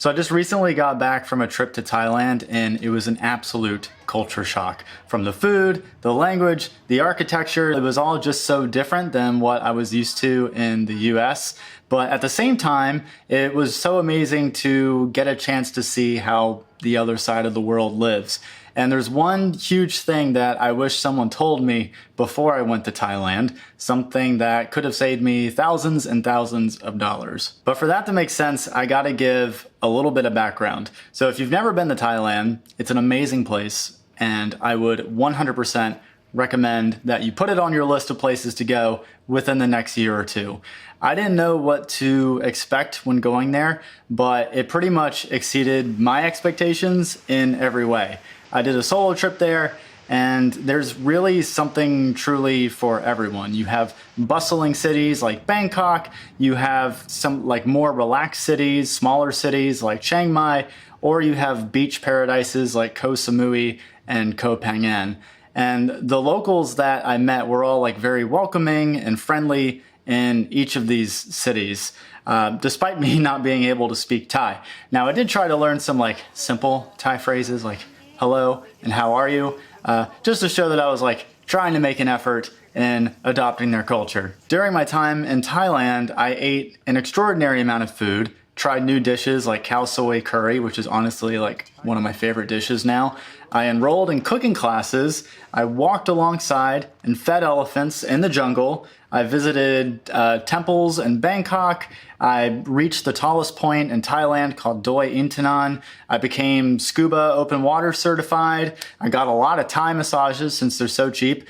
So I just recently got back from a trip to Thailand and it was an absolute culture shock. From the food, the language, the architecture, it was all just so different than what I was used to in the US. But at the same time, it was so amazing to get a chance to see how the other side of the world lives. And there's one huge thing that I wish someone told me before I went to Thailand, something that could have saved me thousands and thousands of dollars. But for that to make sense, I gotta give a little bit of background. So if you've never been to Thailand, it's an amazing place, and I would 100% recommend that you put it on your list of places to go within the next year or two. I didn't know what to expect when going there, but it pretty much exceeded my expectations in every way. I did a solo trip there, and there's really something truly for everyone. You have bustling cities like Bangkok, you have some like more relaxed cities, smaller cities like Chiang Mai, or you have beach paradises like Koh Samui and Koh Phangan. And the locals that I met were all like very welcoming and friendly in each of these cities, despite me not being able to speak Thai. Now, I did try to learn some like simple Thai phrases like hello and how are you, just to show that I was like trying to make an effort in adopting their culture. During my time in Thailand, I ate an extraordinary amount of food, tried new dishes like khao soy curry, which is honestly like one of my favorite dishes now. I enrolled in cooking classes. I walked alongside and fed elephants in the jungle. I visited temples in Bangkok. I reached the tallest point in Thailand called Doi Intanon. I became scuba open water certified. I got a lot of Thai massages since they're so cheap.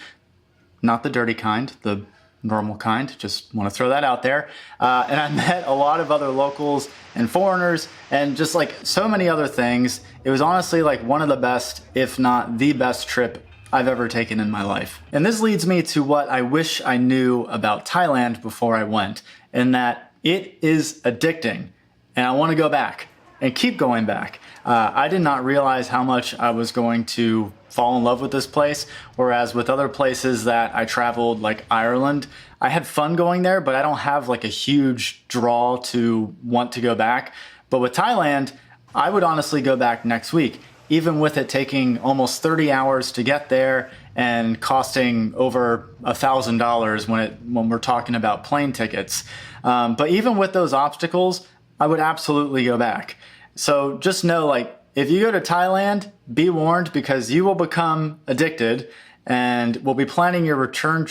Not the dirty kind, the normal kind, just want to throw that out there. And I met a lot of other locals and foreigners and just like so many other things. It was honestly like one of the best, if not the best trip I've ever taken in my life. And this leads me to what I wish I knew about Thailand before I went, in that it is addicting and I want to go back and keep going back. I did not realize how much I was going to fall in love with this place, whereas with other places that I traveled, like Ireland, I had fun going there, but I don't have like a huge draw to want to go back. But with Thailand, I would honestly go back next week, even with it taking almost 30 hours to get there and costing over $1,000 when we're talking about plane tickets. But even with those obstacles, I would absolutely go back. So just know, like, if you go to Thailand, be warned, because you will become addicted, and we'll be planning your return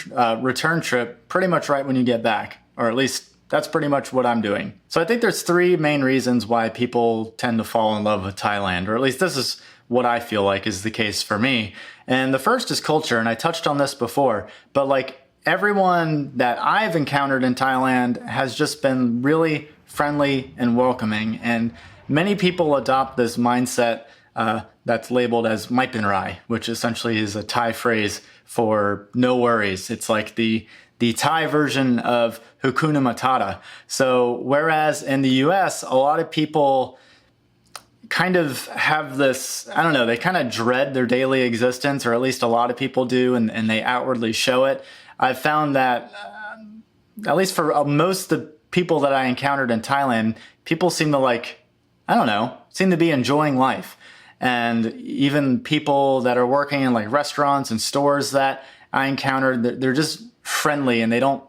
trip pretty much right when you get back, or at least that's pretty much what I'm doing. So I think there's three main reasons why people tend to fall in love with Thailand, or at least this is what I feel like is the case for me. And the first is culture, and I touched on this before, but like everyone that I've encountered in Thailand has just been really friendly and welcoming, and many people adopt this mindset that's labeled as Maipin Rai, which essentially is a Thai phrase for no worries. It's like the Thai version of Hakuna Matata. So whereas in the US, a lot of people kind of have this, I don't know, they kind of dread their daily existence, or at least a lot of people do, and they outwardly show it. I've found that, at least for most of the people that I encountered in Thailand, people seem to like, I don't know, seem to be enjoying life. And even people that are working in like restaurants and stores that I encountered, they're just friendly, and they don't,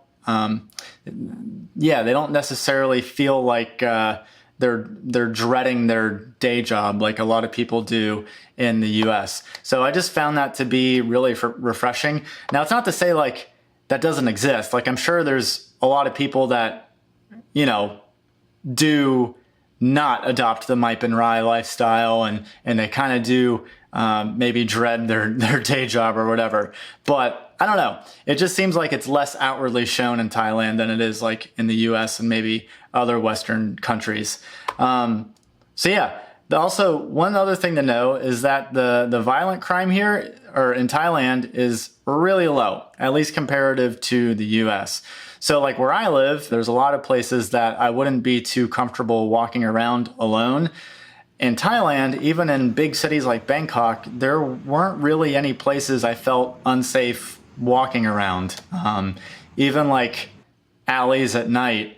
they don't necessarily feel like they're dreading their day job like a lot of people do in the US. So I just found that to be really refreshing. Now, it's not to say like that doesn't exist. Like, I'm sure there's a lot of people that, you know, do not adopt the Maipin Rai lifestyle, and they kind of do maybe dread their day job or whatever. But I don't know. It just seems like it's less outwardly shown in Thailand than it is like in the US and maybe other Western countries. So yeah. Also, one other thing to know is that the violent crime here, or in Thailand, is really low, at least comparative to the US. So like where I live, there's a lot of places that I wouldn't be too comfortable walking around alone. In Thailand, even in big cities like Bangkok, there weren't really any places I felt unsafe walking around. Even like alleys at night,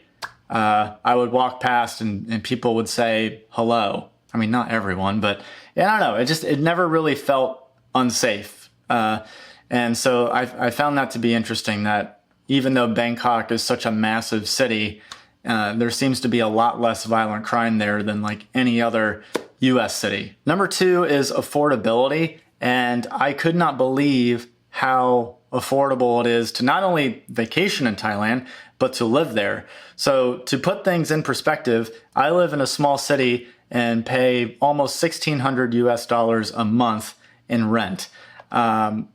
I would walk past and people would say hello. I mean, not everyone, but yeah, I don't know. It never really felt unsafe. And so I found that to be interesting, that even though Bangkok is such a massive city, there seems to be a lot less violent crime there than like any other US city. Number 2 is affordability. And I could not believe how affordable it is to not only vacation in Thailand, but to live there. So to put things in perspective, I live in a small city and pay almost $1,600 a month in rent. And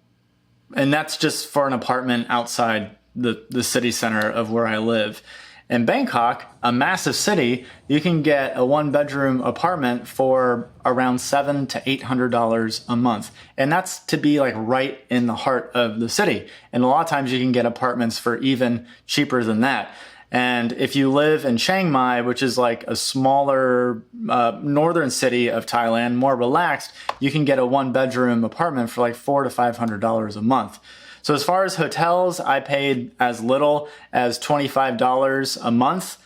that's just for an apartment outside the city center of where I live. In Bangkok, a massive city, you can get a 1-bedroom apartment for around $700 to $800 a month. And that's to be like right in the heart of the city. And a lot of times you can get apartments for even cheaper than that. And if you live in Chiang Mai, which is like a smaller northern city of Thailand, more relaxed, you can get a 1-bedroom apartment for like $400 to $500 a month. So as far as hotels, I paid as little as $25 a month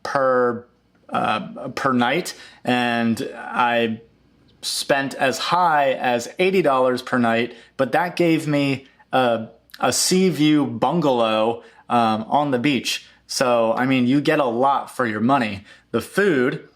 per night, and I spent as high as $80 per night. But that gave me a sea view bungalow on the beach. So I mean, you get a lot for your money. The food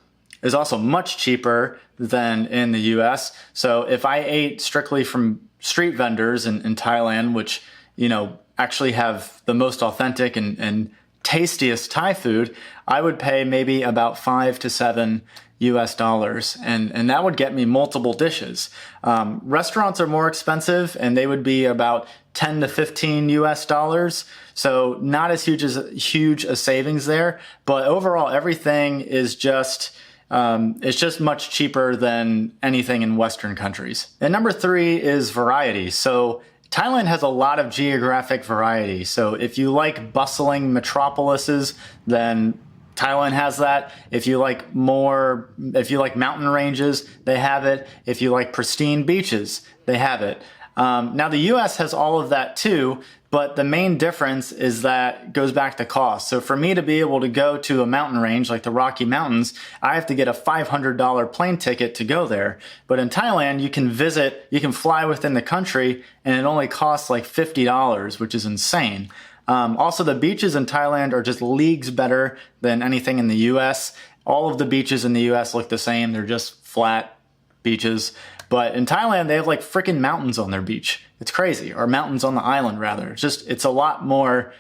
is also much cheaper than in the US. So if I ate strictly from street vendors in Thailand, which, you know, actually have the most authentic and tastiest Thai food, I would pay maybe about $5 to $7 US, and that would get me multiple dishes. Restaurants are more expensive, and they would be about $10 to $15 US. So not as huge a savings there, but overall everything is just it's just much cheaper than anything in Western countries. And number 3 is variety. So Thailand has a lot of geographic variety. So if you like bustling metropolises, then Thailand has that. If you like mountain ranges, they have it. If you like pristine beaches, they have it. Now the US has all of that too, but the main difference is that it goes back to cost. So for me to be able to go to a mountain range like the Rocky Mountains, I have to get a $500 plane ticket to go there. But in Thailand, you can fly within the country, and it only costs like $50, which is insane. Also, the beaches in Thailand are just leagues better than anything in the US. All of the beaches in the US look the same. They're just flat beaches. But in Thailand, they have like freaking mountains on their beach. It's crazy. Or mountains on the island, rather. It's a lot more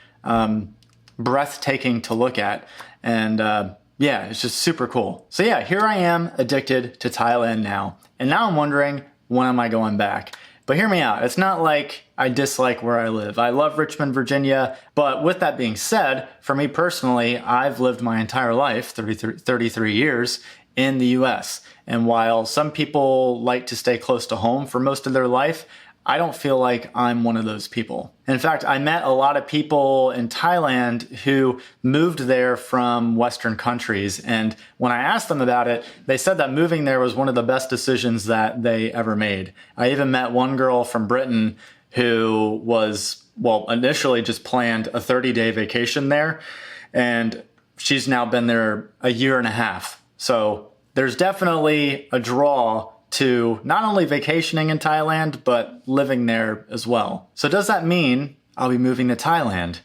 breathtaking to look at. And yeah, it's just super cool. So yeah, here I am addicted to Thailand now. And now I'm wondering, when am I going back? But hear me out. It's not like I dislike where I live. I love Richmond, Virginia. But with that being said, for me personally, I've lived my entire life, 33 years, in the US. And while some people like to stay close to home for most of their life, I don't feel like I'm one of those people. In fact, I met a lot of people in Thailand who moved there from Western countries. And when I asked them about it, they said that moving there was one of the best decisions that they ever made. I even met one girl from Britain who was, well, initially just planned a 30-day vacation there. And she's now been there a year and a half. So there's definitely a draw to not only vacationing in Thailand, but living there as well. So does that mean I'll be moving to Thailand?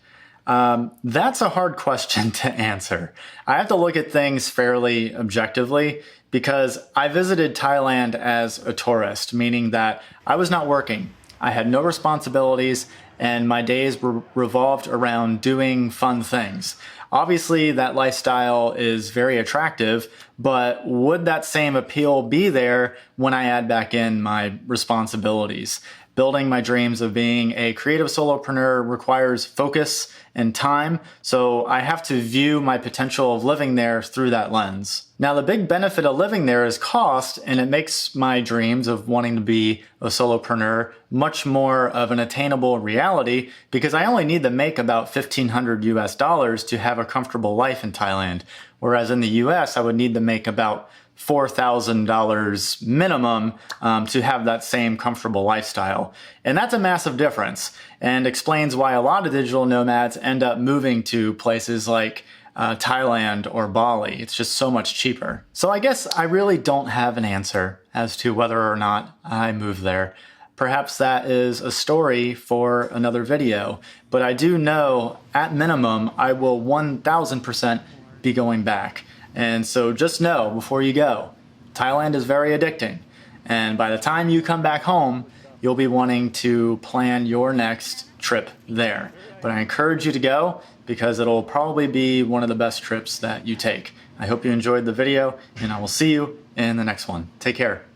That's a hard question to answer. I have to look at things fairly objectively because I visited Thailand as a tourist, meaning that I was not working. I had no responsibilities, and my days were revolved around doing fun things. Obviously, that lifestyle is very attractive, but would that same appeal be there when I add back in my responsibilities? Building my dreams of being a creative solopreneur requires focus and time, so I have to view my potential of living there through that lens. Now, the big benefit of living there is cost, and it makes my dreams of wanting to be a solopreneur much more of an attainable reality because I only need to make about $1,500 US to have a comfortable life in Thailand, whereas in the US, I would need to make about $4,000 minimum to have that same comfortable lifestyle. And that's a massive difference and explains why a lot of digital nomads end up moving to places like Thailand or Bali. It's just so much cheaper. So I guess I really don't have an answer as to whether or not I move there. Perhaps that is a story for another video, but I do know at minimum I will 1000% be going back. And so just know before you go, Thailand is very addicting. And by the time you come back home, you'll be wanting to plan your next trip there. But I encourage you to go because it'll probably be one of the best trips that you take. I hope you enjoyed the video, and I will see you in the next one. Take care.